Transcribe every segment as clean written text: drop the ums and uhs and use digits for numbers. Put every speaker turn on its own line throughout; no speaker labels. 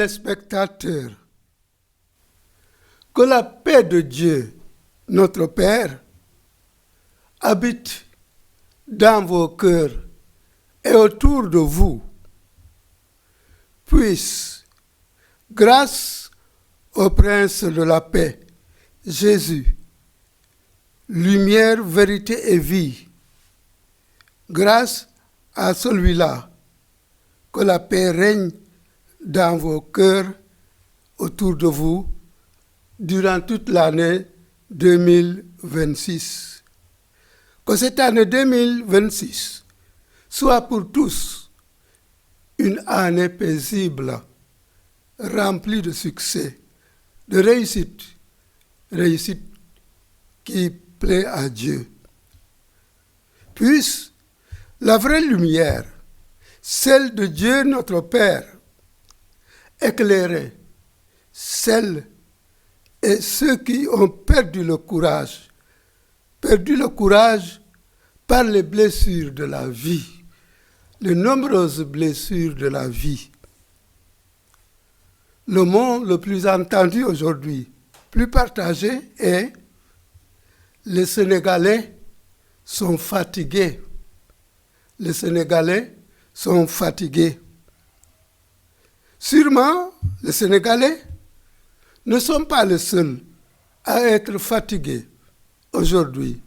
téléspectateurs, que la paix de Dieu, notre Père, habite dans vos cœurs et autour de vous. Puisse, grâce au Prince de la paix, Jésus, lumière, vérité et vie, grâce à celui-là, que la paix règne dans vos cœurs, autour de vous, durant toute l'année 2026. Que cette année 2026 soit pour tous une année paisible, remplie de succès, de réussite qui plaît à Dieu. Puisse la vraie lumière, celle de Dieu notre Père, éclairer celles et ceux qui ont perdu le courage par les blessures de la vie, les nombreuses blessures de la vie. Le mot le plus entendu aujourd'hui, plus partagé, est « les Sénégalais sont fatigués ». Les Sénégalais sont fatigués. Sûrement, les Sénégalais ne sont pas les seuls à être fatigués aujourd'hui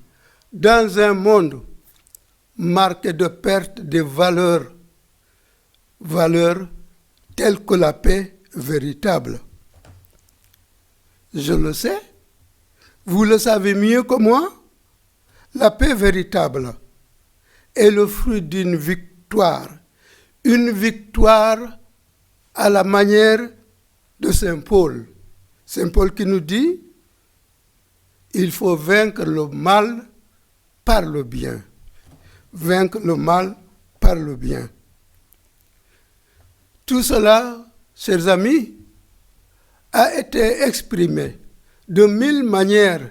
dans un monde marqué de perte des valeurs telles que la paix véritable. Je le sais, vous le savez mieux que moi, la paix véritable est le fruit d'une victoire à la manière de Saint Paul. Saint Paul qui nous dit, il faut vaincre le mal par le bien. Vaincre le mal par le bien. Tout cela, chers amis, a été exprimé de 1000 manières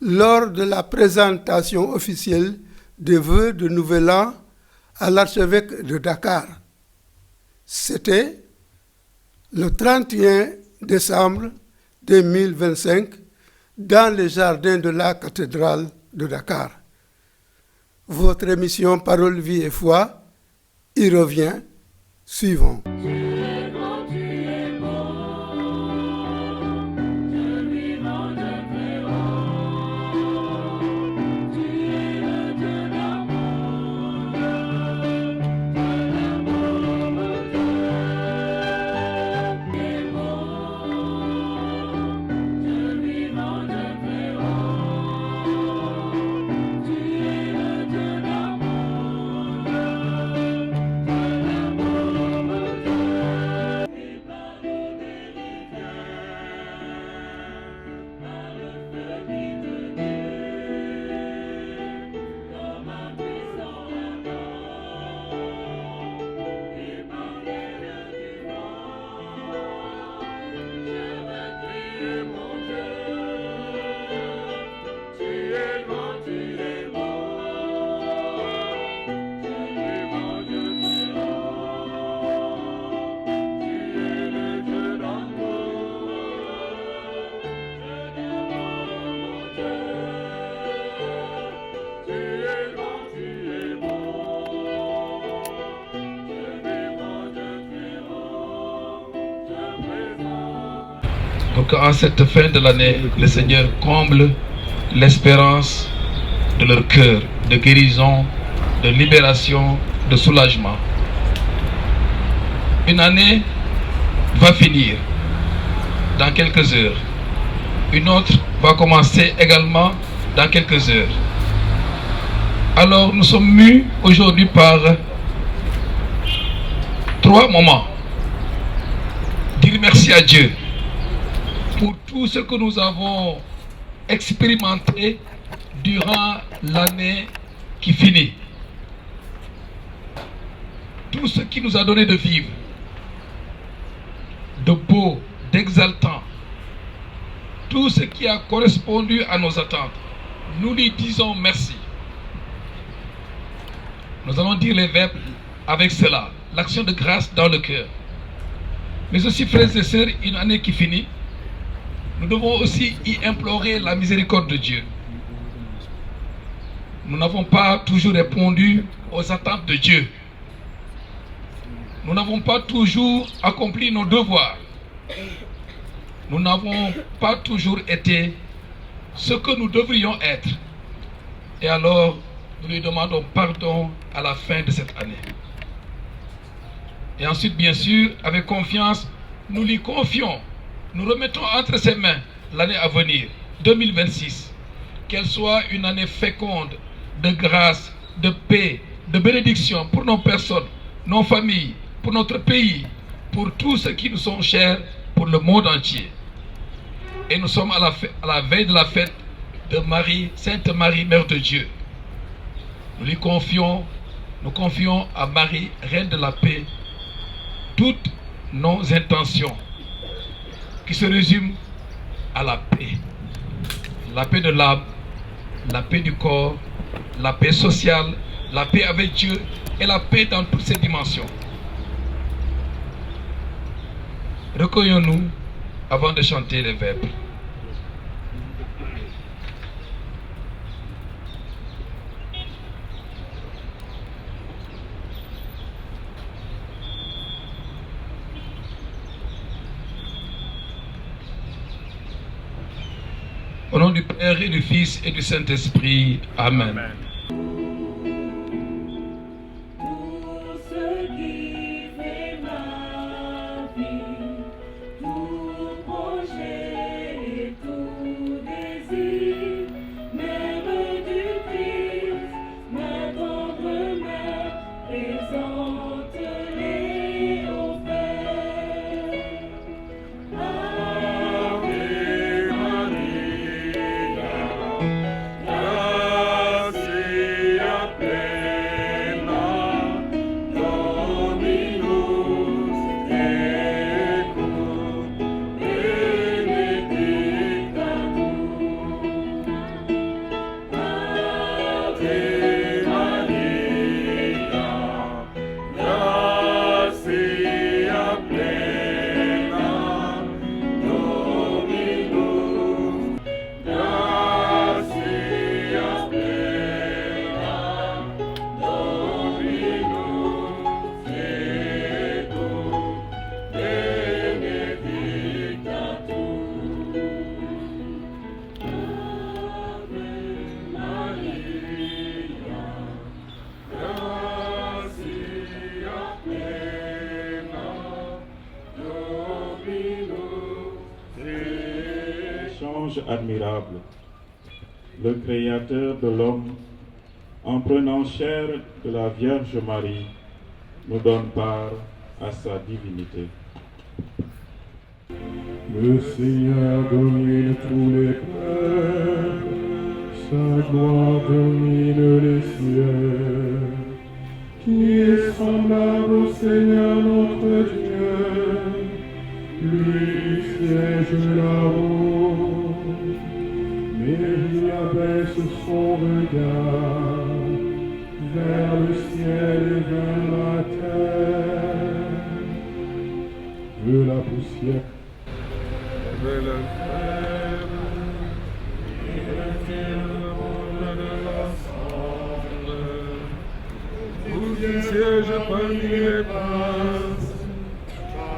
lors de la présentation officielle des vœux de Nouvel An à l'archevêque de Dakar. C'était le 31 décembre 2025 dans les jardins de la cathédrale de Dakar. Votre émission Parole, Vie et Foi y revient. Suivons.
Donc en cette fin de l'année, le Seigneur comble l'espérance de leur cœur, de guérison, de libération, de soulagement. Une année va finir dans quelques heures. Une autre va commencer également dans quelques heures. Alors nous sommes mus aujourd'hui par 3 moments. Dire merci à Dieu pour tout ce que nous avons expérimenté durant l'année qui finit. Tout ce qui nous a donné de vivre, de beau, d'exaltant, tout ce qui a correspondu à nos attentes, nous lui disons merci. Nous allons dire les verbes avec cela, l'action de grâce dans le cœur. Mais aussi, frères et sœurs, une année qui finit, nous devons aussi y implorer la miséricorde de Dieu. Nous n'avons pas toujours répondu aux attentes de Dieu. Nous n'avons pas toujours accompli nos devoirs. Nous n'avons pas toujours été ce que nous devrions être. Et alors, nous lui demandons pardon à la fin de cette année. Et ensuite, bien sûr, avec confiance, nous lui confions, nous remettons entre ses mains l'année à venir, 2026. Qu'elle soit une année féconde de grâce, de paix, de bénédiction pour nos personnes, nos familles, pour notre pays, pour tous ceux qui nous sont chers, pour le monde entier. Et nous sommes à la veille de la fête de Marie, Sainte Marie, Mère de Dieu. Nous lui confions, nous confions à Marie, Reine de la paix, toutes nos intentions qui se résument à la paix de l'âme, la paix du corps, la paix sociale, la paix avec Dieu et la paix dans toutes ses dimensions. Recueillons-nous avant de chanter les vêpres. Au nom du Père et du Fils et du Saint-Esprit. Amen. Amen.
Admirable. Le Créateur de l'homme, en prenant chair de la Vierge Marie, nous donne part à sa divinité.
Le Seigneur domine tous les peuples, sa gloire domine les cieux. Qui est semblable au Seigneur notre Dieu, lui siège là-haut. Mais il abaisse son regard vers le ciel et vers la terre. De la poussière, de le faible, il retient le monde de l'ensemble. Vous qui siègez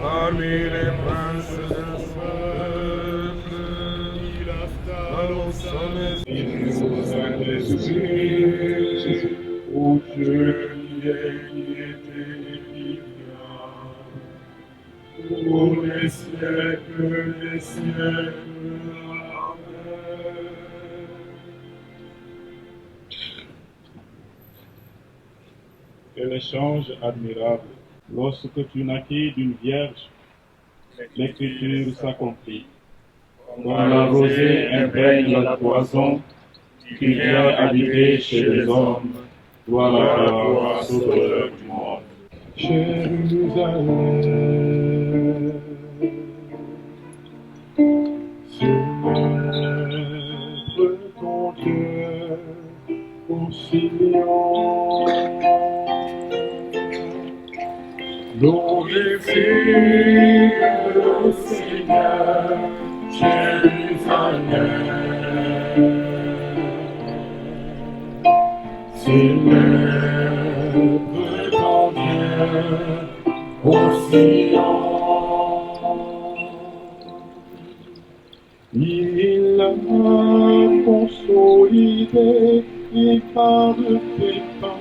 parmi les princes de ce peuple, au Saint-Esprit, ô Dieu qui était divin, pour les siècles des siècles. Amen.
Quel échange admirable! Lorsque tu naquis d'une vierge, l'écriture s'accomplit. Quand la rosée imprègne la poison, qui vient habiter chez les hommes, gloire à toi, Sauveur du monde.
Jérusalem, célèbre ton Dieu au Sion. Glorifie Seigneur, Jérusalem. Célèbre ton Dieu au Sion. Il a consolidé et par tes pattes,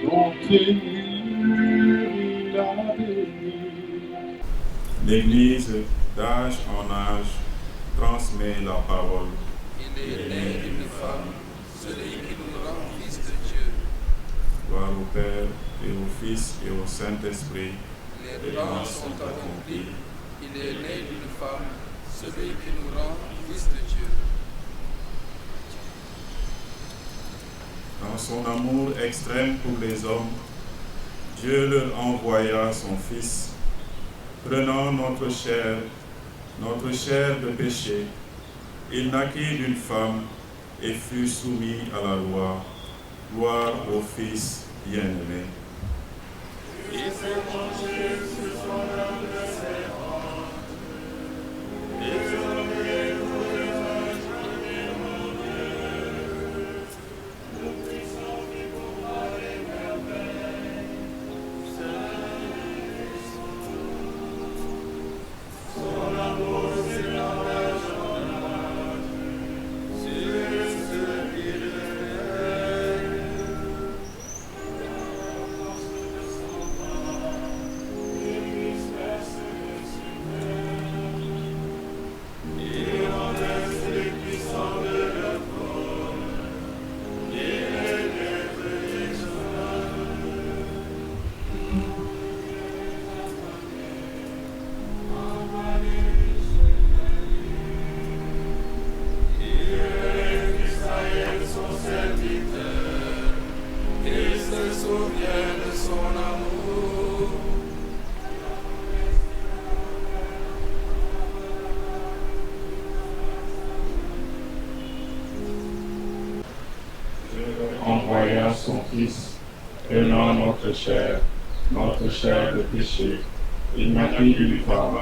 dont tes murs il a béni.
L'Église, d'âge en âge, transmet la parole.
Il est né d'une femme, celui qui nous rend fils de Dieu.
Gloire au Père, et au Fils, et au Saint-Esprit.
Les plans sont accomplis. Il est né d'une femme, celui qui nous rend fils de Dieu.
Dans son amour extrême pour les hommes, Dieu leur envoya son Fils, prenant notre chair de péché. Il naquit d'une femme et fut soumis à la loi. Gloire au Fils bien-aimé.
Il s'est penché sur son âme de serpent, et sur les visages de mon Dieu. Le puissant fit pour moi les merveilles, son amour s'élève en âge, sur ce qu'il est. Envoya son Fils, prenant notre chair de péché. Il naquit d'une femme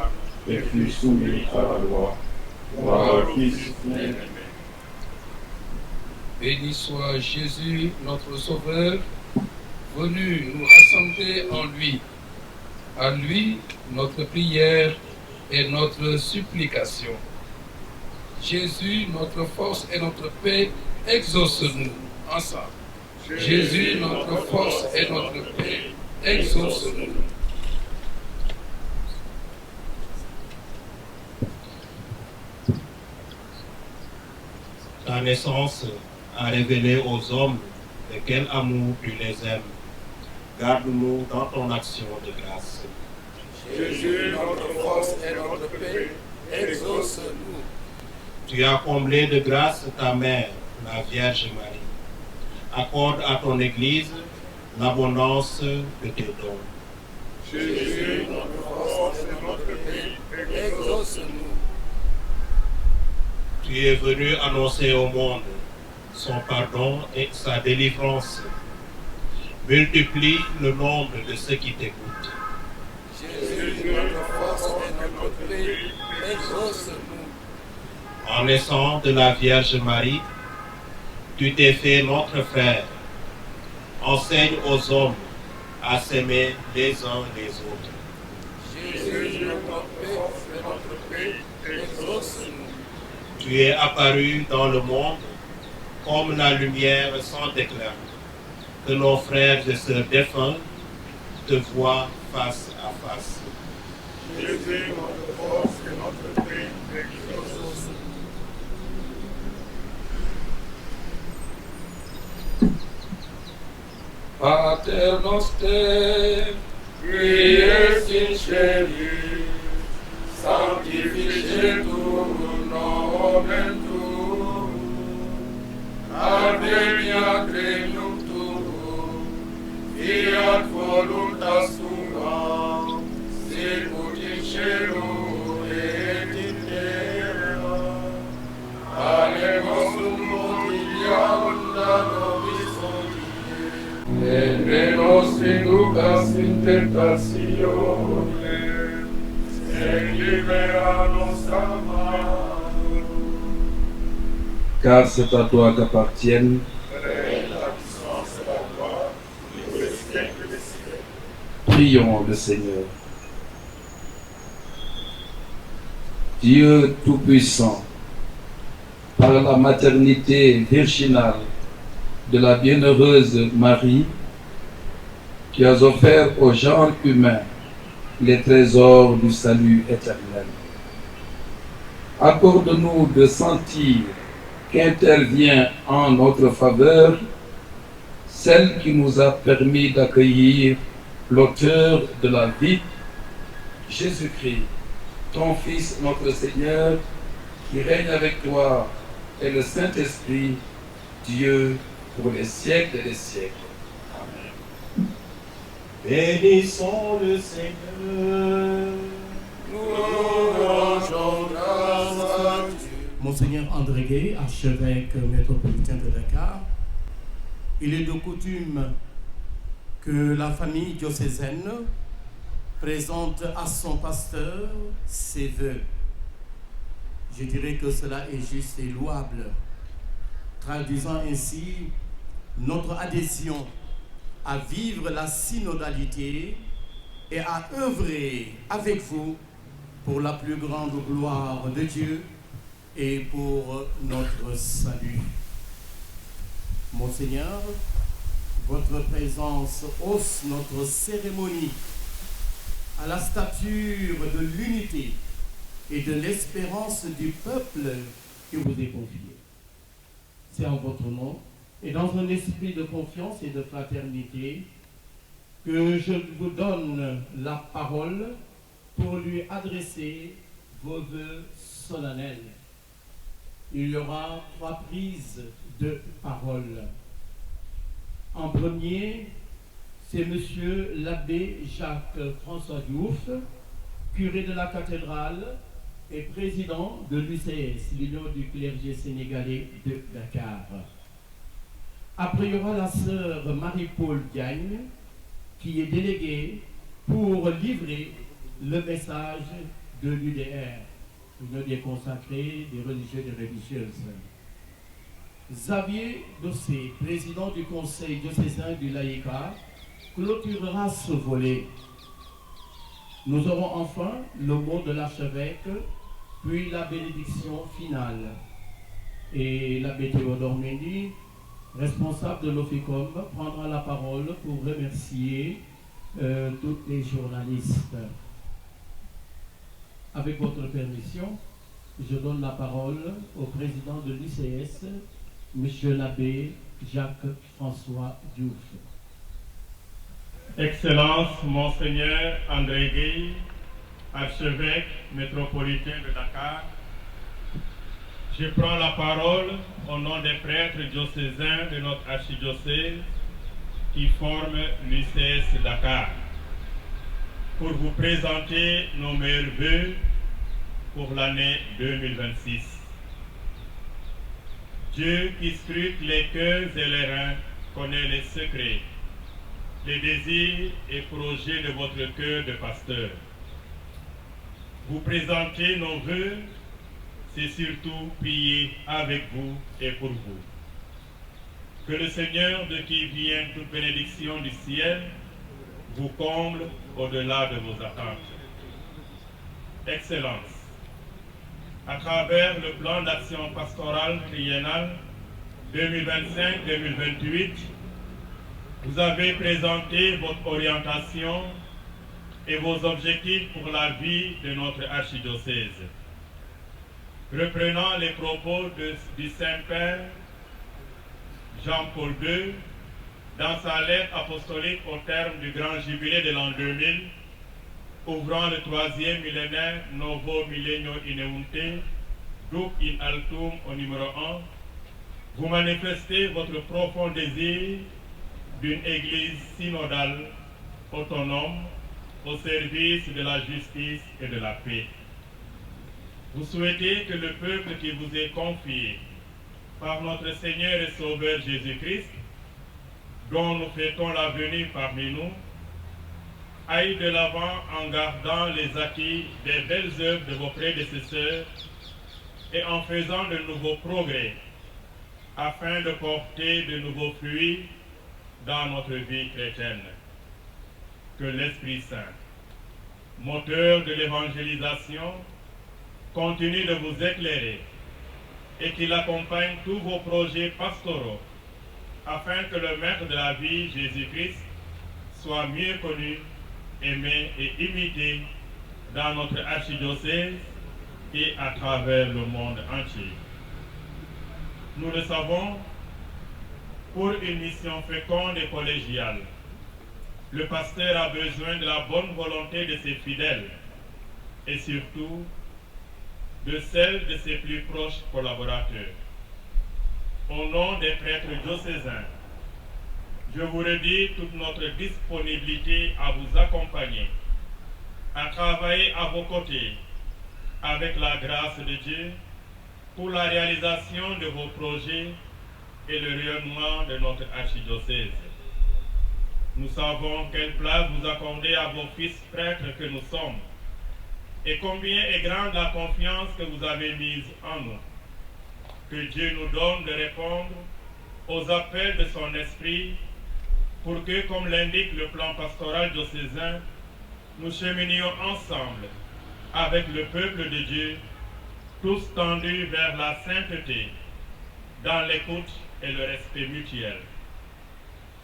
et fut soumis à la loi. Gloire au Fils bien-aimé.
Béni soit Jésus, notre Sauveur, venu nous rassembler en lui. À lui, notre prière et notre supplication. Jésus, notre force et notre paix, exauce-nous ensemble. Jésus, notre force et notre paix, exauce-nous.
Ta naissance a révélé aux hommes de quel amour tu les aimes. Garde-nous dans ton action de grâce.
Jésus, notre force et notre paix, exauce-nous.
Tu as comblé de grâce ta mère, la Vierge Marie. Accorde à ton Église l'abondance de tes dons.
Jésus, notre force et notre paix, exauce-nous.
Tu es venu annoncer au monde son pardon et sa délivrance. Multiplie le nombre de ceux qui t'écoutent.
Jésus, notre force et notre paix, exauce-nous.
En naissant de la Vierge Marie, tu t'es fait notre frère. Enseigne aux hommes à s'aimer les uns les autres.
Jésus, notre force et notre paix, exauce-nous.
Tu es apparu dans le monde comme la lumière sans éclat. Que nos frères et sœurs défunts te voient face à face.
Jésus, notre force et notre paix, exauce-nous.
Pater noster,
qui es in cieli,
sanctificetur nomen tuum, adveniat regnum tuum, fiat voluntas tua, sicut in cielo et in terra. Panem nostrum quotidianum da nobis hodie, et ne nos inducas in tentationem,
Car c'est à toi qu'appartiennent prions le Seigneur. Dieu Tout-Puissant, par la maternité virginale de la bienheureuse Marie, tu as offert au genre humain les trésors du salut éternel. Accorde-nous de sentir qu'intervient en notre faveur celle qui nous a permis d'accueillir l'auteur de la vie, Jésus-Christ, ton Fils, notre Seigneur, qui règne avec toi et le Saint-Esprit, Dieu, pour les siècles et les siècles. Amen.
Bénissons le Seigneur.
Nous rendons grâce à Dieu.
Monseigneur André Gay, archevêque métropolitain de Dakar, il est de coutume que la famille diocésaine présente à son pasteur ses vœux. Je dirais que cela est juste et louable, traduisant ainsi notre adhésion à vivre la synodalité et à œuvrer avec vous pour la plus grande gloire de Dieu et pour notre salut. Monseigneur, votre présence hausse notre cérémonie à la stature de l'unité et de l'espérance du peuple qui vous est confié. C'est en votre nom et dans un esprit de confiance et de fraternité que je vous donne la parole pour lui adresser vos vœux solennels. Il y aura 3 prises de parole. En premier, c'est Monsieur l'abbé Jacques-François Diouf, curé de la cathédrale et président de l'UCS, l'Union du clergé sénégalais de Dakar. Après, il y aura la sœur Marie-Paul Diagne, qui est déléguée pour livrer le message de l'UDR, l'Union des consacrés, des religieux et des religieuses. Xavier Dossé, président du conseil diocésain du laïcat, clôturera ce volet. Nous aurons enfin le mot de l'archevêque, puis la bénédiction finale. Et l'abbé Théodore Mendy, responsable de l'OFICOM, prendra la parole pour remercier tous les journalistes. Avec votre permission, je donne la parole au président de l'UCS, Monsieur l'abbé Jacques-François Diouf.
Excellence, Monseigneur André Gay, archevêque métropolitain de Dakar, je prends la parole au nom des prêtres diocésains de notre archidiocèse qui forment l'UCS Dakar pour vous présenter nos meilleurs vœux pour l'année 2026. Dieu qui scrute les cœurs et les reins connaît les secrets, les désirs et projets de votre cœur de pasteur. Vous présenter nos vœux, c'est surtout prier avec vous et pour vous. Que le Seigneur, de qui vient toute bénédiction du ciel, vous comble au-delà de vos attentes. Excellence, à travers le plan d'action pastorale triennal 2025-2028, vous avez présenté votre orientation et vos objectifs pour la vie de notre archidiocèse. Reprenant les propos du Saint-Père Jean-Paul II, dans sa lettre apostolique au terme du grand jubilé de l'an 2000, ouvrant le 3e millénaire Novo Millennio Ineunte, Duc in Altum au numéro 1, vous manifestez votre profond désir d'une église synodale, autonome, au service de la justice et de la paix. Vous souhaitez que le peuple qui vous est confié par notre Seigneur et Sauveur Jésus-Christ, dont nous fêtons la venue parmi nous,
aille de l'avant en gardant les acquis des belles œuvres de vos prédécesseurs et en faisant de nouveaux progrès, afin de porter de nouveaux fruits dans notre vie chrétienne. Que l'Esprit Saint, moteur de l'évangélisation, continue de vous éclairer et qu'il accompagne tous vos projets pastoraux, afin que le Maître de la vie, Jésus-Christ, soit mieux connu, aimé et imité dans notre archidiocèse et à travers le monde entier. Nous le savons, pour une mission féconde et collégiale, le pasteur a besoin de la bonne volonté de ses fidèles et surtout de celle de ses plus proches collaborateurs. Au nom des prêtres diocésains, je vous redis toute notre disponibilité à vous accompagner, à travailler à vos côtés avec la grâce de Dieu pour la réalisation de vos projets et le rayonnement de notre archidiocèse. Nous savons quelle place vous accordez à vos fils prêtres que nous sommes et combien est grande la confiance que vous avez mise en nous. Que Dieu nous donne de répondre aux appels de son esprit pour que, comme l'indique le plan pastoral diocésain, nous cheminions ensemble avec le peuple de Dieu, tous tendus vers la sainteté, dans l'écoute et le respect mutuel.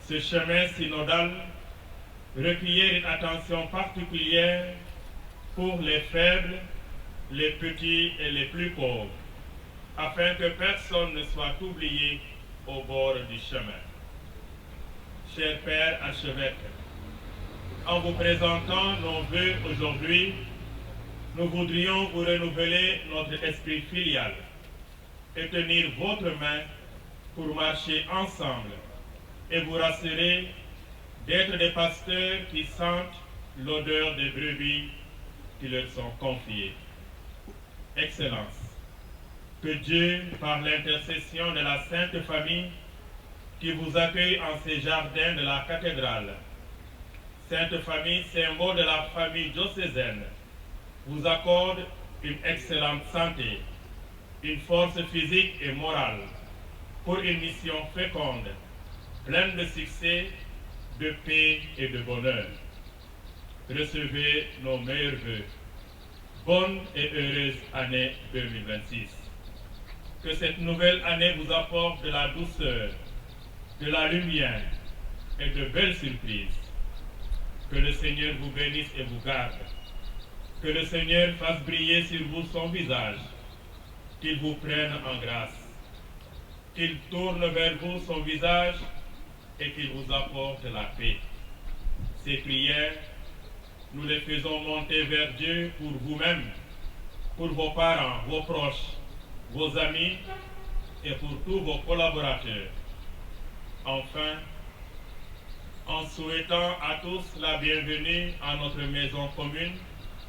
Ce chemin synodal requiert une attention particulière pour les faibles, les petits et les plus pauvres, afin que personne ne soit oublié au bord du chemin. Cher Père archevêque, en vous présentant nos vœux aujourd'hui, nous voudrions vous renouveler notre esprit filial et tenir votre main pour marcher ensemble et vous rassurer d'être des pasteurs qui sentent l'odeur des brebis qui leur sont confiées. Excellence, que Dieu, par l'intercession de la Sainte Famille, qui vous accueille en ces jardins de la cathédrale, Sainte Famille, symbole de la famille diocésaine, vous accorde une excellente santé, une force physique et morale pour une mission féconde, pleine de succès, de paix et de bonheur. Recevez nos meilleurs vœux. Bonne et heureuse année 2026. Que cette nouvelle année vous apporte de la douceur, de la lumière et de belles surprises. Que le Seigneur vous bénisse et vous garde. Que le Seigneur fasse briller sur vous son visage, qu'il vous prenne en grâce, qu'il tourne vers vous son visage et qu'il vous apporte la paix. Ces prières, nous les faisons monter vers Dieu pour vous-même, pour vos parents, vos proches, vos amis et pour tous vos collaborateurs. Enfin, en souhaitant à tous la bienvenue à notre maison commune,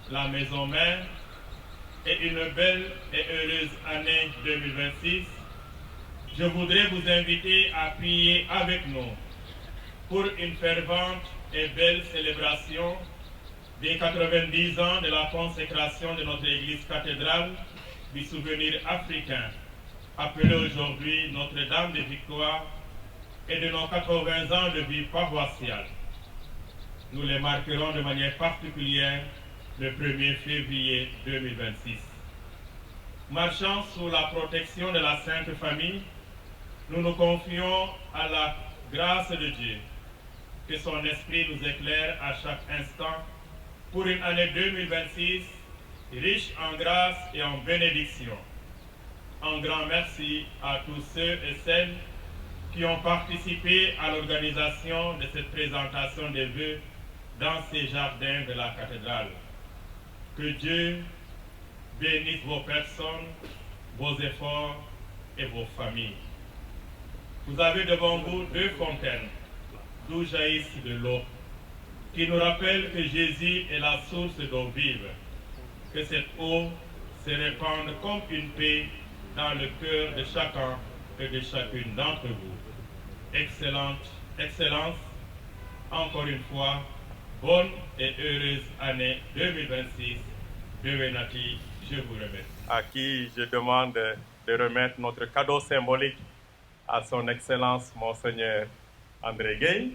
la maison mère, et une belle et heureuse année 2026, je voudrais vous inviter à prier avec nous pour une fervente et belle célébration des 90 ans de la consécration de notre église cathédrale du souvenir africain, appelée aujourd'hui Notre-Dame de Victoire, et de nos 80 ans de vie paroissiale. Nous les marquerons de manière particulière le 1er février 2026. Marchant sous la protection de la Sainte Famille, nous nous confions à la grâce de Dieu, que son esprit nous éclaire à chaque instant pour une année 2026 riche en grâce et en bénédiction. Un grand merci à tous ceux et celles qui ont participé à l'organisation de cette présentation des vœux dans ces jardins de la cathédrale. Que Dieu bénisse vos personnes, vos efforts et vos familles. Vous avez devant vous 2 fontaines d'où jaillissent de l'eau, qui nous rappellent que Jésus est la source d'eau vive. Que cette eau se répande comme une paix dans le cœur de chacun et de chacune d'entre vous. Excellence, encore une fois, Bonne et heureuse année 2026. Devenati, je vous remercie.
À qui je demande de remettre notre cadeau symbolique à son Excellence Monseigneur André Gueye.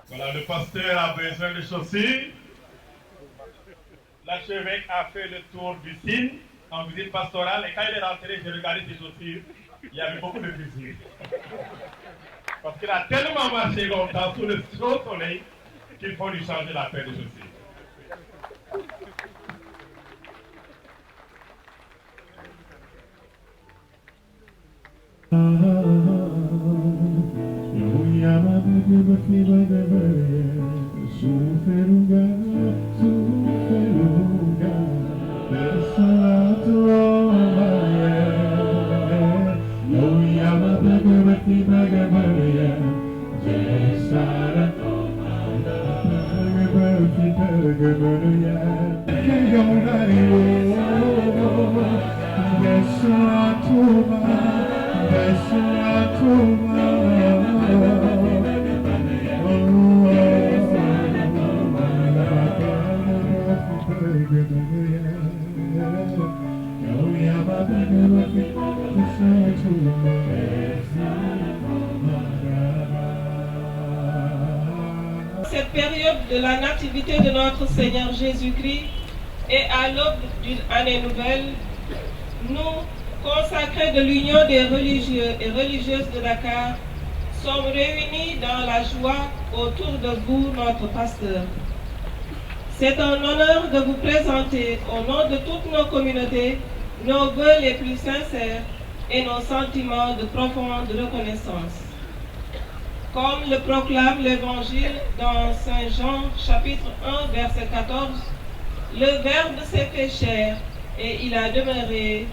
Voilà, le pasteur a besoin de chaussures. L'archevêque a fait le tour du signe en visite pastorale et quand il est rentré, j'ai regardé ses chaussures. Il y avait beaucoup de fissures. Parce qu'il a tellement marché longtemps sous le chaud soleil qu'il faut lui changer la paire de chaussures.
Cette période de la nativité de notre Seigneur Jésus-Christ et à l'aube d'une année nouvelle, nous, consacrés de l'Union des religieux et religieuses de Dakar, sommes réunis dans la joie autour de vous, notre pasteur. C'est un honneur de vous présenter au nom de toutes nos communautés nos vœux les plus sincères et nos sentiments de profonde reconnaissance. Comme le proclame l'Évangile dans Saint Jean, chapitre 1, verset 14, le Verbe s'est fait chair et il a demeuré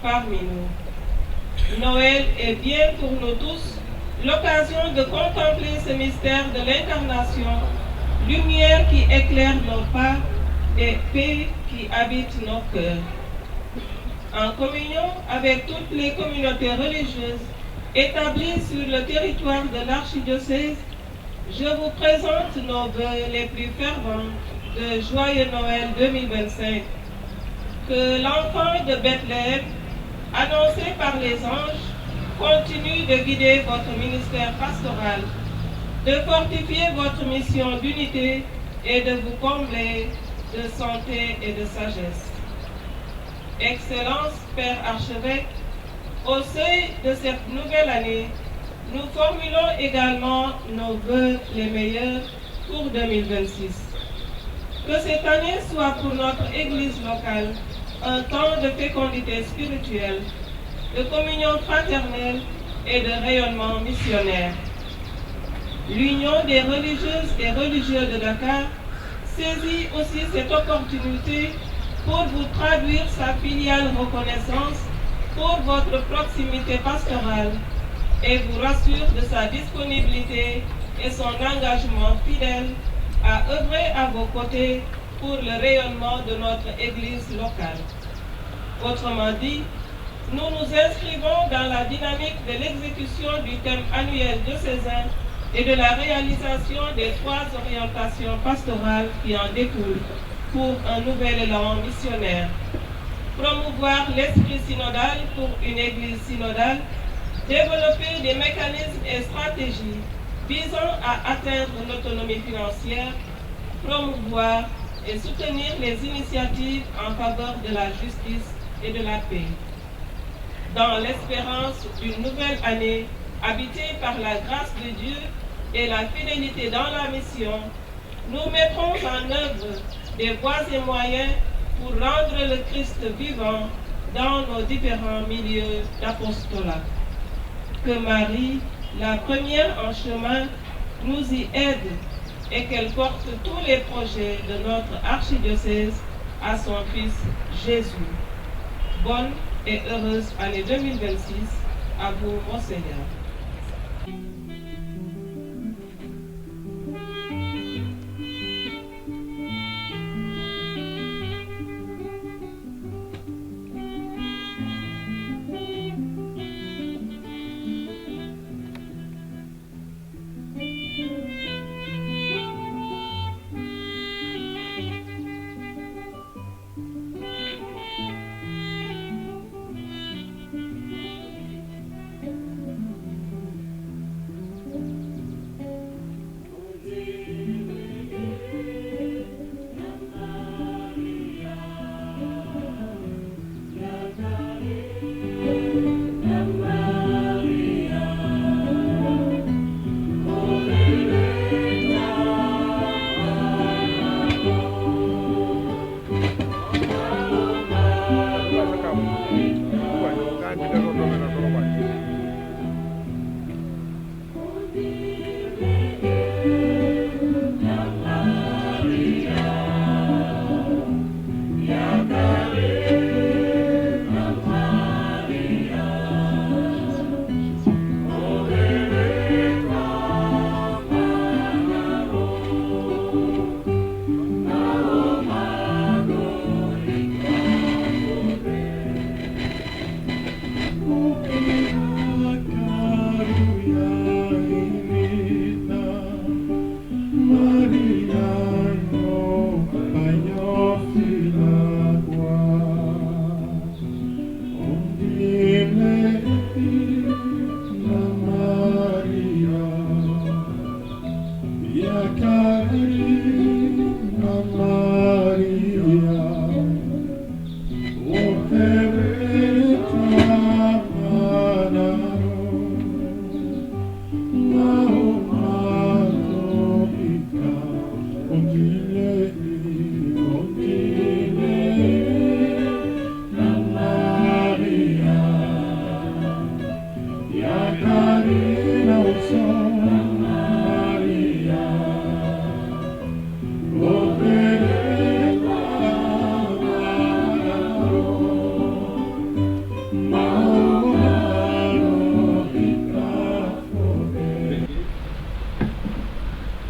parmi nous. Noël est bien pour nous tous l'occasion de contempler ce mystère de l'incarnation, lumière qui éclaire nos pas et paix qui habite nos cœurs. En communion avec toutes les communautés religieuses établies sur le territoire de l'archidiocèse, je vous présente nos vœux les plus fervents de joyeux Noël 2025. Que l'enfant de Bethléem, annoncé par les anges, continue de guider votre ministère pastoral, de fortifier votre mission d'unité et de vous combler de santé et de sagesse. Excellence, Père archevêque, au seuil de cette nouvelle année, nous formulons également nos vœux les meilleurs pour 2026. Que cette année soit pour notre Église locale un temps de fécondité spirituelle, de communion fraternelle et de rayonnement missionnaire. L'Union des religieuses et religieux de Dakar saisit aussi cette opportunité pour vous traduire sa filiale reconnaissance pour votre proximité pastorale et vous rassure de sa disponibilité et son engagement fidèle à œuvrer à vos côtés pour le rayonnement de notre Église locale. Autrement dit, nous nous inscrivons dans la dynamique de l'exécution du thème annuel diocésain et de la réalisation des 3 orientations pastorales qui en découlent pour un nouvel élan missionnaire. Promouvoir l'esprit synodal pour une Église synodale, développer des mécanismes et stratégies visant à atteindre l'autonomie financière, promouvoir et soutenir les initiatives en faveur de la justice et de la paix. Dans l'espérance d'une nouvelle année habitée par la grâce de Dieu et la fidélité dans la mission, nous mettrons en œuvre des voies et moyens pour rendre le Christ vivant dans nos différents milieux d'apostolat. Que Marie, la première en chemin, nous y aide et qu'elle porte tous les projets de notre archidiocèse à son Fils Jésus. Bonne et heureuse année 2026 à vous, Monseigneur.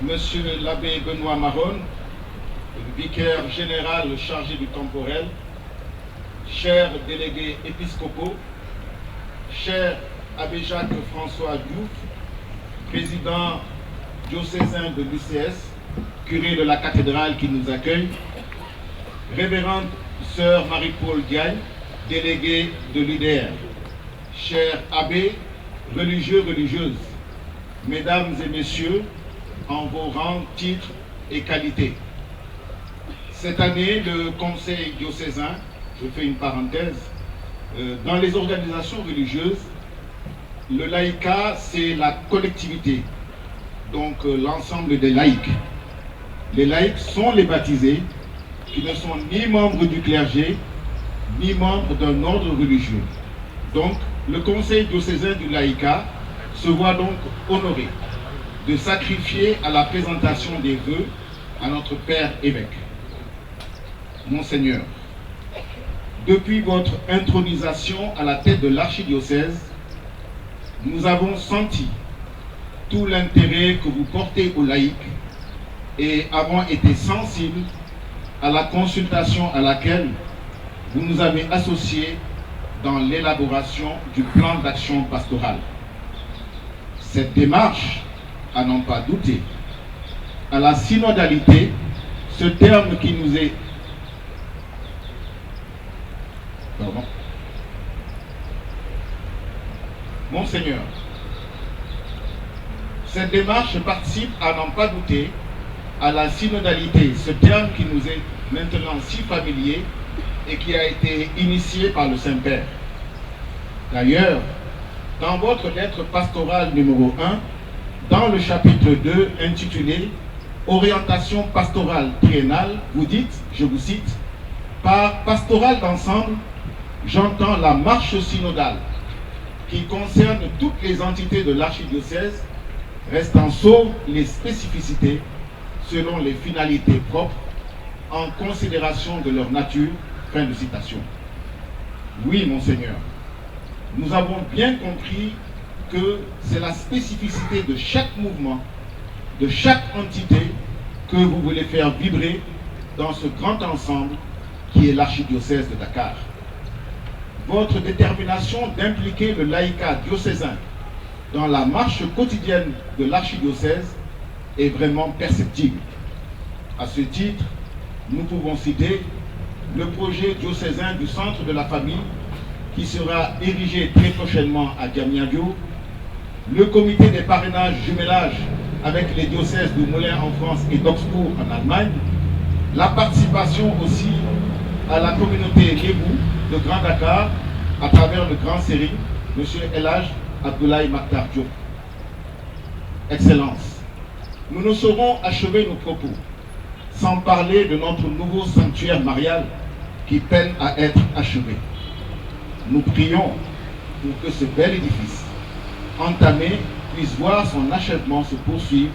Monsieur l'abbé Benoît Maron, vicaire général chargé du temporel, chers délégués épiscopaux, cher abbé Jacques-François Diouf, président diocésain de l'UCS, curé de la cathédrale qui nous accueille, révérende sœur Marie-Paul Diagne, déléguée de l'UDR, chers abbés, religieux, religieuses, mesdames et messieurs, en vos rangs, titres et qualités. Cette année, le Conseil diocésain, je fais une parenthèse, dans les organisations religieuses, le laïcat, c'est la collectivité, donc l'ensemble des laïcs. Les laïcs sont les baptisés, qui ne sont ni membres du clergé, ni membres d'un ordre religieux. Donc, le Conseil diocésain du laïcat se voit donc honoré de sacrifier à la présentation des vœux à notre Père évêque. Monseigneur, depuis votre intronisation à la tête de l'archidiocèse, nous avons senti tout l'intérêt que vous portez aux laïcs et avons été sensibles à la consultation à laquelle vous nous avez associés dans l'élaboration du plan d'action pastorale. Cette démarche, à n'en pas douter, à la synodalité, ce terme qui nous est... Pardon. Monseigneur, cette démarche participe, à n'en pas douter, à la synodalité, ce terme qui nous est maintenant si familier et qui a été initié par le Saint-Père. D'ailleurs, dans votre lettre pastorale numéro 1, dans le chapitre 2 intitulé « Orientation pastorale triennale », vous dites, je vous cite, « Par pastorale d'ensemble, j'entends la marche synodale qui concerne toutes les entités de l'archidiocèse, restant sauf les spécificités selon les finalités propres en considération de leur nature. » Fin de citation. Oui, Monseigneur, nous avons bien compris que c'est la spécificité de chaque mouvement, de chaque entité que vous voulez faire vibrer dans ce grand ensemble qui est l'archidiocèse de Dakar. Votre détermination d'impliquer le laïcat diocésain dans la marche quotidienne de l'archidiocèse est vraiment perceptible. À ce titre, nous pouvons citer le projet diocésain du centre de la famille qui sera érigé très prochainement à Diamniadio, le comité des parrainages jumelage avec les diocèses de Moulins en France et d'Augsbourg en Allemagne, la participation aussi à la communauté Lébou de Grand Dakar à travers le grand série, M. Elhaj Abdoulaye Makhtar Diop. Excellence, nous ne saurons achever nos propos sans parler de notre nouveau sanctuaire marial qui peine à être achevé. Nous prions pour que ce bel édifice entamé puisse voir son achèvement se poursuivre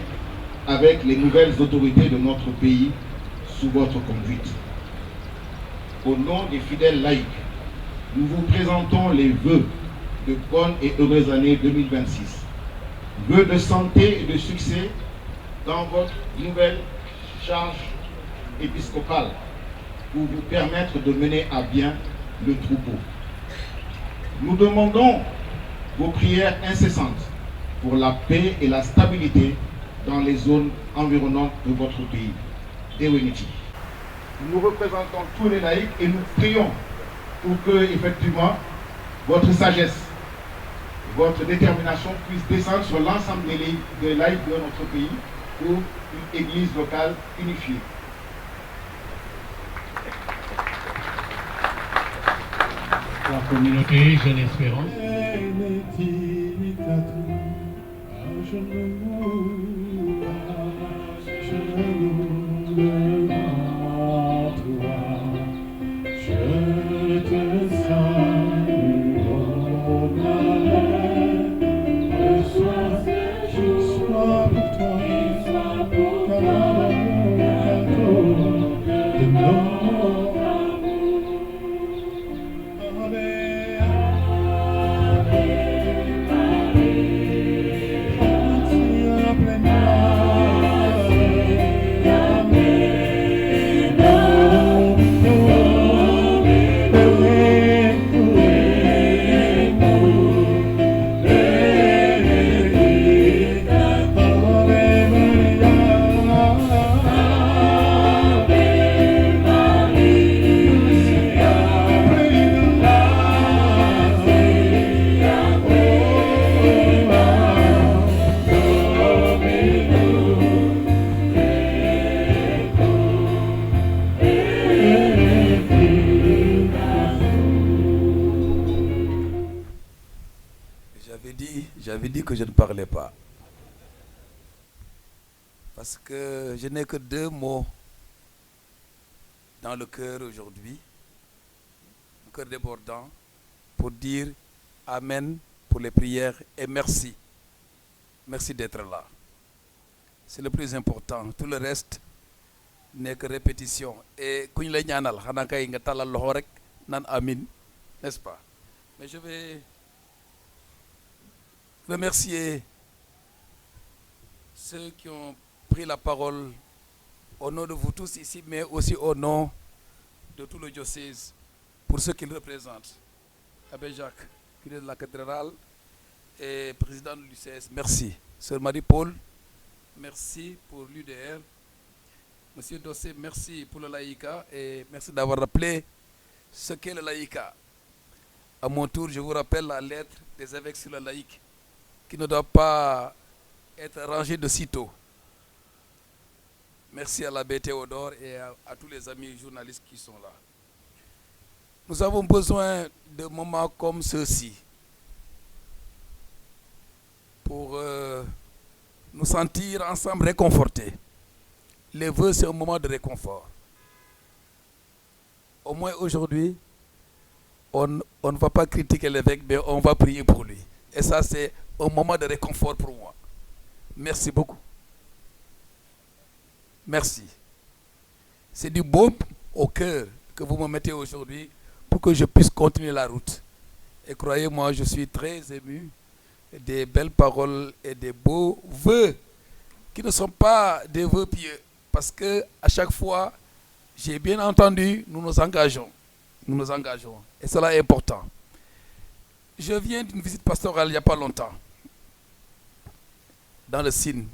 avec les nouvelles autorités de notre pays sous votre conduite. Au nom des fidèles laïcs, nous vous présentons les vœux de bonne et heureuse année 2026. Vœux de santé et de succès dans votre nouvelle charge épiscopale pour vous permettre de mener à bien le troupeau. Nous demandons vos prières incessantes pour la paix et la stabilité dans les zones environnantes de votre pays. Deweniti. Nous représentons tous les laïcs et nous prions pour que, effectivement, votre sagesse, votre détermination puisse descendre sur l'ensemble des laïcs de notre pays pour une église locale unifiée.
La communauté Jeune Espérance.
J'avais dit que je ne parlais pas. Parce que je n'ai que 2 mots dans le cœur aujourd'hui, le cœur débordant, pour dire Amen pour les prières et merci. Merci d'être là. C'est le plus important. Tout le reste n'est que répétition. Et quand il y a Amen, n'est-ce pas? Mais je vais remercier ceux qui ont pris la parole au nom de vous tous ici, mais aussi au nom de tout le diocèse, pour ce qu'ils représentent. Abbé Jacques, curé de la cathédrale et président de l'UCS, merci. Sœur Marie-Paul, merci pour l'UDR. Monsieur Dossé, merci pour le laïcat et merci d'avoir rappelé ce qu'est le laïcat. À mon tour, je vous rappelle la lettre des évêques sur le laïc, qui ne doit pas être rangée de sitôt. Merci à l'abbé Théodore et à tous les amis journalistes qui sont là. Nous avons besoin de moments comme ceux-ci pour nous sentir ensemble réconfortés. Les vœux, c'est un moment de réconfort. Au moins aujourd'hui, on ne va pas critiquer l'évêque, mais on va prier pour lui. Et ça, c'est un moment de réconfort pour moi. Merci beaucoup. Merci. C'est du baume au cœur que vous me mettez aujourd'hui pour que je puisse continuer la route. Et croyez-moi, je suis très ému des belles paroles et des beaux vœux qui ne sont pas des vœux pieux. Parce que à chaque fois, j'ai bien entendu, nous nous engageons. Nous nous engageons. Et cela est important. Je viens d'une visite pastorale il n'y a pas longtemps, dans le Sine,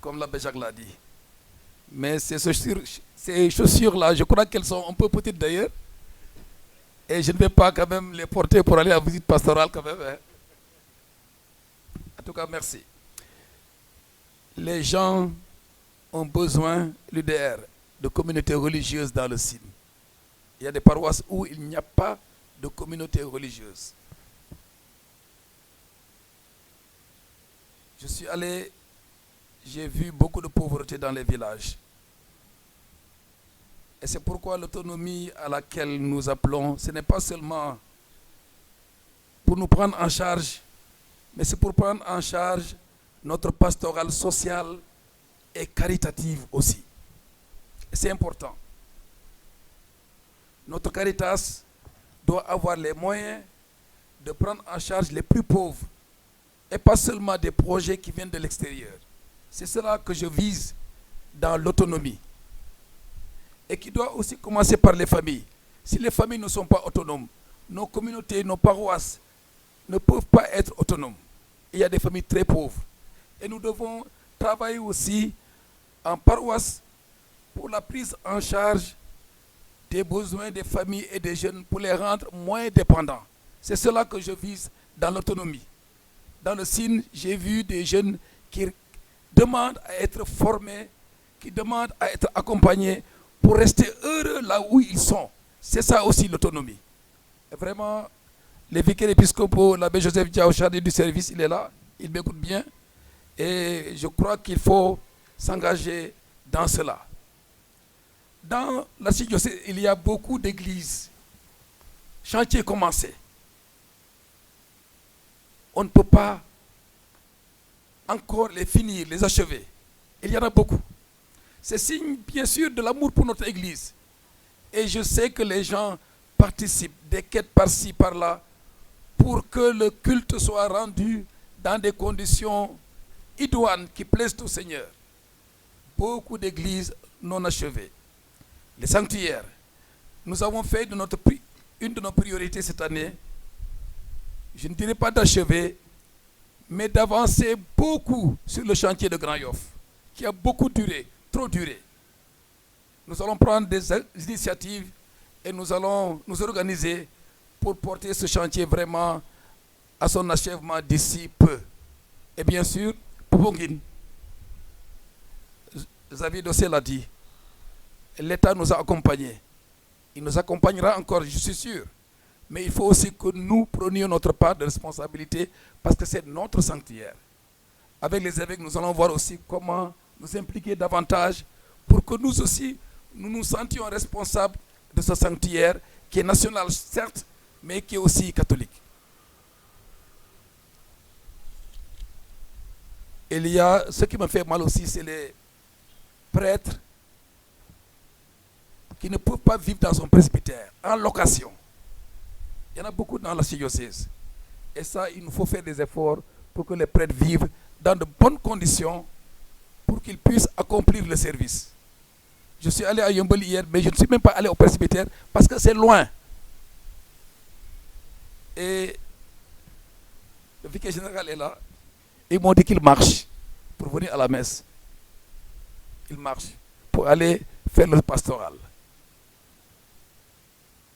comme l'abbé Jacques l'a dit. Mais ces chaussures-là, je crois qu'elles sont un peu petites d'ailleurs. Et je ne vais pas quand même les porter pour aller à la visite pastorale quand même. Hein. En tout cas, merci. Les gens ont besoin, l'UDR, de communautés religieuses dans le Sine. Il y a des paroisses où il n'y a pas de communauté religieuse. Je suis allé, j'ai vu beaucoup de pauvreté dans les villages. Et c'est pourquoi l'autonomie à laquelle nous appelons, ce n'est pas seulement pour nous prendre en charge, mais c'est pour prendre en charge notre pastorale sociale et caritative aussi. Et c'est important. Notre Caritas doit avoir les moyens de prendre en charge les plus pauvres et pas seulement des projets qui viennent de l'extérieur. C'est cela que je vise dans l'autonomie et qui doit aussi commencer par les familles. Si les familles ne sont pas autonomes, nos communautés, nos paroisses ne peuvent pas être autonomes. il y a des familles très pauvres. Et nous devons travailler aussi en paroisse pour la prise en charge des besoins des familles et des jeunes pour les rendre moins dépendants. C'est cela que je vise dans l'autonomie. Dans le signe, j'ai vu des jeunes qui demandent à être formés, qui demandent à être accompagnés pour rester heureux là où ils sont. C'est ça aussi l'autonomie. Et vraiment, les vicaires épiscopaux, l'abbé Joseph Diao, chargé du service, il est là, il m'écoute bien. Et je crois qu'il faut s'engager dans cela. Dans l'archidiocèse, il y a beaucoup d'églises. Chantier commencé. On ne peut pas encore les finir, les achever. Il y en a beaucoup. C'est signe, bien sûr, de l'amour pour notre Église. Et je sais que les gens participent des quêtes par-ci, par-là, pour que le culte soit rendu dans des conditions idoines qui plaisent au Seigneur. Beaucoup d'églises non achevées. Les sanctuaires. Nous avons fait une de nos priorités cette année, je ne dirais pas d'achever, mais d'avancer beaucoup sur le chantier de Grand Yoff, qui a beaucoup duré, trop duré. Nous allons prendre des initiatives et nous allons nous organiser pour porter ce chantier vraiment à son achèvement d'ici peu. Et bien sûr, Poponguine, Xavier Dossé l'a dit, l'État nous a accompagnés. Il nous accompagnera encore, je suis sûr. Mais il faut aussi que nous prenions notre part de responsabilité parce que c'est notre sanctuaire. Avec les évêques, nous allons voir aussi comment nous impliquer davantage pour que nous aussi, nous nous sentions responsables de ce sanctuaire qui est national, certes, mais qui est aussi catholique. Il y a, ce qui me fait mal aussi, c'est les prêtres qui ne peuvent pas vivre dans son presbytère, en location. Il y en a beaucoup dans l'archidiocèse. Et ça, il nous faut faire des efforts pour que les prêtres vivent dans de bonnes conditions pour qu'ils puissent accomplir le service. Je suis allé à Yeumbeul hier, mais je ne suis même pas allé au presbytère parce que c'est loin. Et le vicaire général est là. Ils m'ont dit qu'il marche pour venir à la messe. Il marche pour aller faire le pastoral.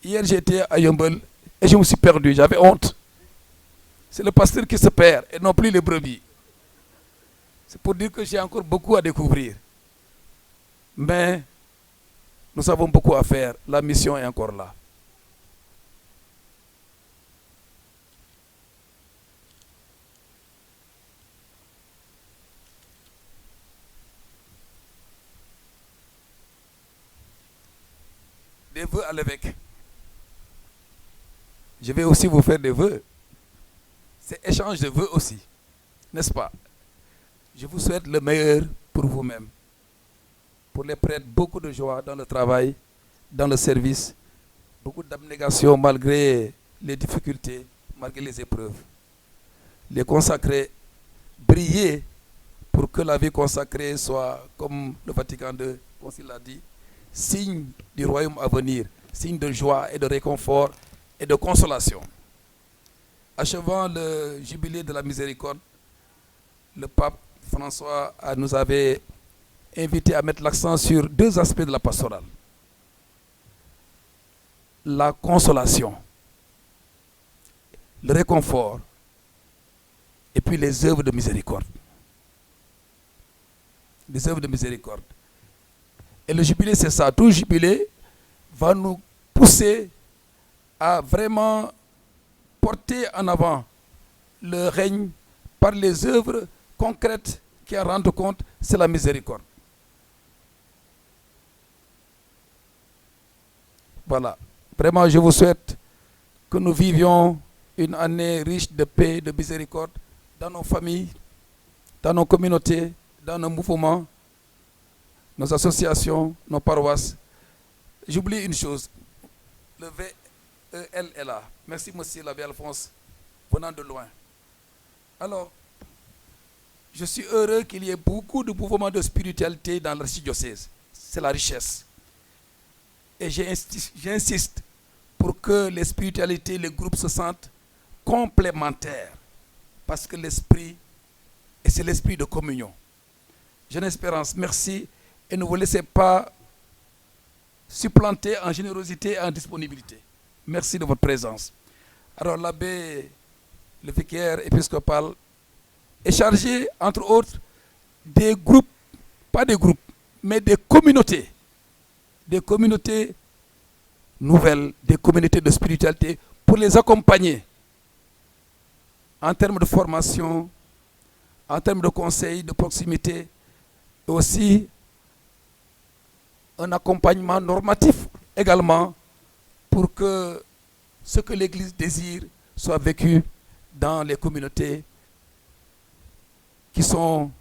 Hier, j'étais à Yeumbeul et je me suis perdu, j'avais honte. C'est le pasteur qui se perd et non plus les brebis. C'est pour dire que j'ai encore beaucoup à découvrir. Mais nous avons beaucoup à faire. La mission est encore là. Des vœux à l'évêque. Je vais aussi vous faire des vœux. C'est échange de vœux aussi, n'est-ce pas? Je vous souhaite le meilleur pour vous-même. Pour les prêtres, beaucoup de joie dans le travail, dans le service, beaucoup d'abnégation malgré les difficultés, malgré les épreuves. Les consacrés, briller pour que la vie consacrée soit, comme le Vatican II Concile l'a dit, signe du royaume à venir, signe de joie et de réconfort et de consolation. Achevant le jubilé de la miséricorde, le pape François nous avait invité à mettre l'accent sur deux aspects de la pastorale. La consolation, le réconfort, et puis les œuvres de miséricorde. Les œuvres de miséricorde. Et le jubilé, c'est ça. Tout jubilé va nous pousser à vraiment porter en avant le règne par les œuvres concrètes qui en rendent compte, c'est la miséricorde. Voilà. Vraiment, je vous souhaite que nous vivions une année riche de paix, de miséricorde dans nos familles, dans nos communautés, dans nos mouvements, nos associations, nos paroisses. J'oublie une chose. Le VEL est là. Merci, monsieur l'abbé Alphonse, venant de loin. Alors, je suis heureux qu'il y ait beaucoup de mouvements de spiritualité dans l'archidiocèse. C'est la richesse. Et j'insiste pour que les spiritualités, les groupes se sentent complémentaires. parce que l'esprit, et c'est l'esprit de communion. Jeune Espérance, merci, et ne vous laissez pas supplanter en générosité et en disponibilité. Merci de votre présence. Alors l'abbé, le vicaire épiscopal, est chargé, entre autres, des groupes, pas des groupes, mais des communautés nouvelles, des communautés de spiritualité, pour les accompagner en termes de formation, en termes de conseils, de proximité, et aussi un accompagnement normatif également pour que ce que l'Église désire soit vécu dans les communautés qui sont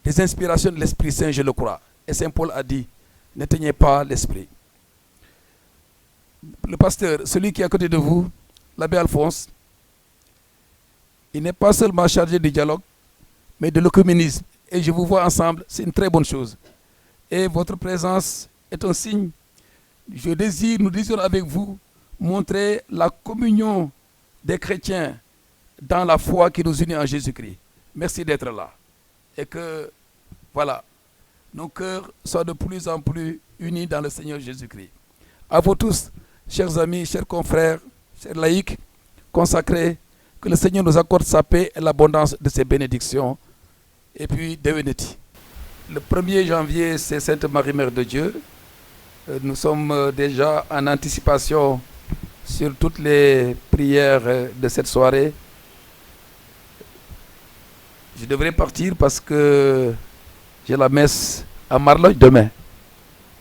des inspirations de l'Esprit Saint, je le crois. Et Saint Paul a dit, n'éteignez pas l'Esprit. Le pasteur, celui qui est à côté de vous, l'abbé Alphonse, il n'est pas seulement chargé du dialogue, mais de l'œcuménisme. Et je vous vois ensemble, c'est une très bonne chose. Et votre présence est un signe. Nous désirons avec vous montrer la communion des chrétiens dans la foi qui nous unit en Jésus-Christ. Merci d'être là. Et que, voilà, nos cœurs soient de plus en plus unis dans le Seigneur Jésus-Christ. À vous tous, chers amis, chers confrères, chers laïcs, consacrés, que le Seigneur nous accorde sa paix et l'abondance de ses bénédictions. Et puis, Deveneti. Le 1er janvier, c'est Sainte Marie, Mère de Dieu. Nous sommes déjà en anticipation sur toutes les prières de cette soirée. Je devrais partir parce que j'ai la messe à Marlogne demain.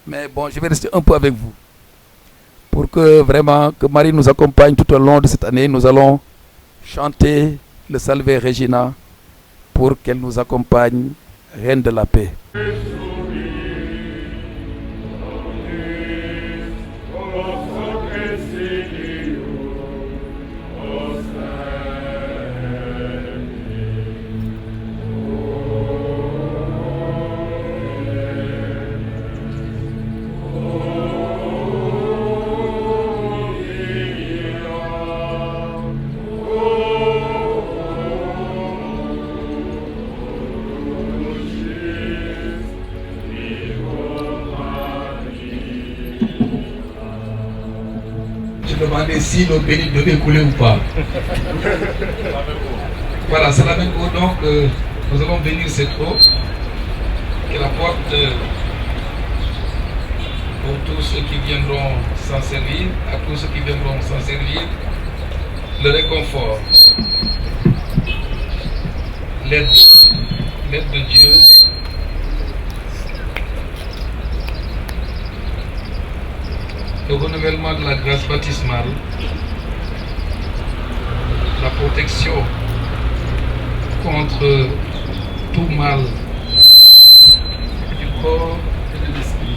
Mais bon, je vais rester un peu avec vous. Pour que vraiment, que Marie nous accompagne tout au long de cette année. Nous allons chanter le Salve Regina pour qu'elle nous accompagne, Reine de la paix.
Demander si l'eau bénite devait couler ou pas. Voilà, c'est la même eau, donc nous allons bénir cette eau, qu'elle apporte pour tous ceux qui viendront s'en servir, à tous ceux qui viendront s'en servir, le réconfort, l'aide de Dieu. Le renouvellement de la grâce baptismale, la protection contre tout mal du corps et de l'esprit,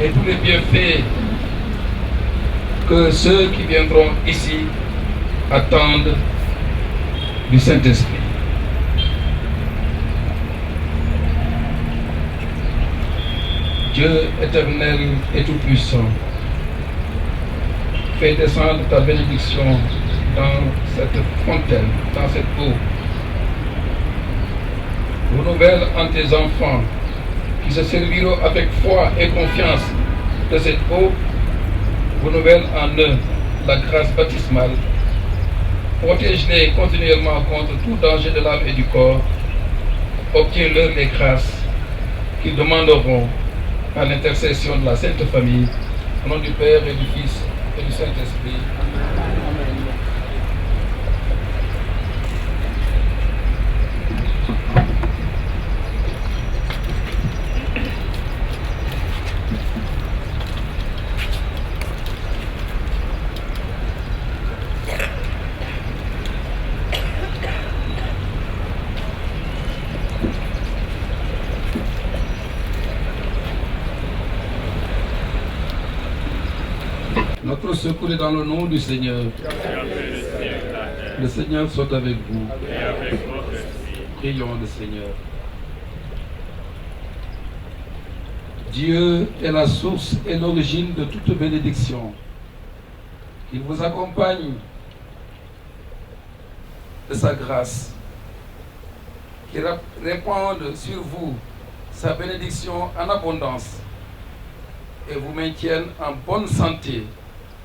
et tous les bienfaits que ceux qui viendront ici attendent du Saint-Esprit. Dieu éternel et tout-puissant, fais descendre ta bénédiction dans cette fontaine, dans cette eau. Renouvelle en tes enfants qui se serviront avec foi et confiance de cette eau. Renouvelle en eux la grâce baptismale. Protège-les continuellement contre tout danger de l'âme et du corps. Obtiens-leur les grâces qu'ils demanderont à l'intercession de la Sainte Famille, au nom du Père et du Fils et du Saint-Esprit. Notre secours est dans le nom du Seigneur. Le Seigneur soit avec vous. Prions le Seigneur. Dieu est la source et l'origine de toute bénédiction.
qu'il vous accompagne de sa grâce, qu'il répande sur vous sa bénédiction en abondance et vous maintienne en bonne santé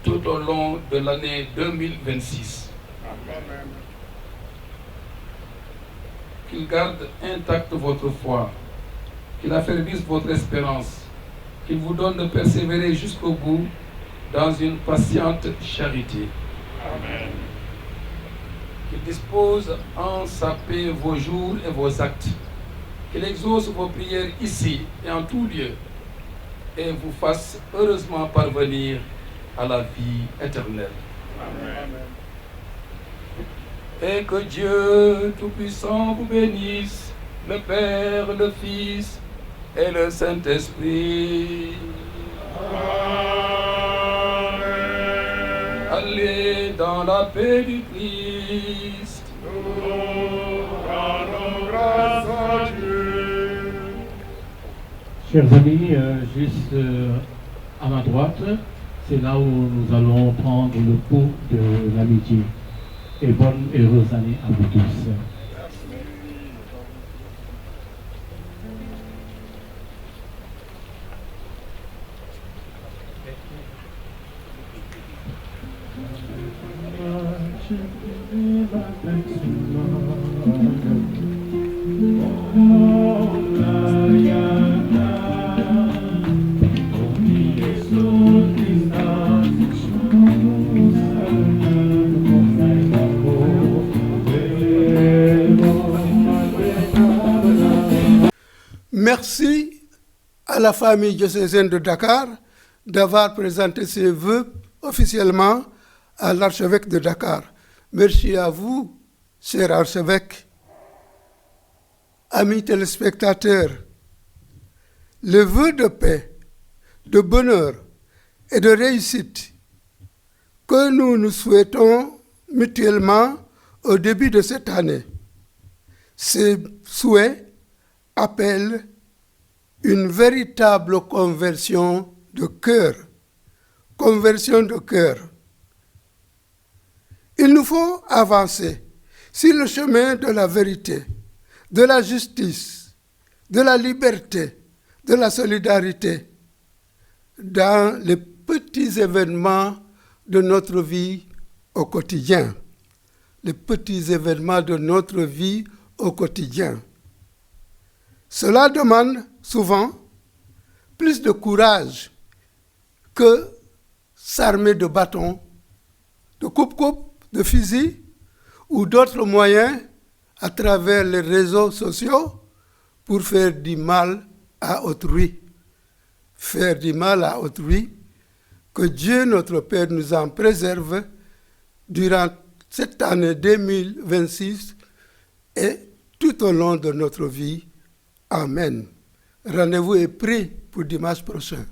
tout au long de l'année 2026.
Amen.
Qu'il garde intacte votre foi, qu'il affermisse votre espérance, qu'il vous donne de persévérer jusqu'au bout dans une patiente charité.
Amen.
Qu'il dispose en sa paix vos jours et vos actes, qu'il exauce vos prières ici et en tout lieu, et vous fasse heureusement parvenir à la vie éternelle.
Amen.
Et que Dieu Tout-Puissant vous bénisse, le Père, le Fils et le Saint-Esprit.
Amen.
Allez dans la paix du Christ.
Nous rendons grâce à Dieu.
Chers amis, juste à ma droite, c'est là où nous allons prendre le pot de l'amitié. Et bonne et heureuse année à vous tous.
Merci à la famille diocésaine de Dakar d'avoir présenté ses vœux officiellement à l'archevêque de Dakar. Merci à vous, cher archevêque, amis téléspectateurs. Les vœux de paix, de bonheur et de réussite que nous nous souhaitons mutuellement au début de cette année. Ces souhaits appellent une véritable conversion de cœur. Conversion de cœur. Il nous faut avancer sur le chemin de la vérité, de la justice, de la liberté, de la solidarité, dans les petits événements de notre vie au quotidien. Les petits événements de notre vie au quotidien. Cela demande souvent plus de courage que s'armer de bâtons, de coupe-coupe, de fusils ou d'autres moyens à travers les réseaux sociaux pour faire du mal à autrui. Faire du mal à autrui, que Dieu notre Père nous en préserve durant cette année 2026 et tout au long de notre vie. Amen. Rendez-vous est pris pour dimanche prochain.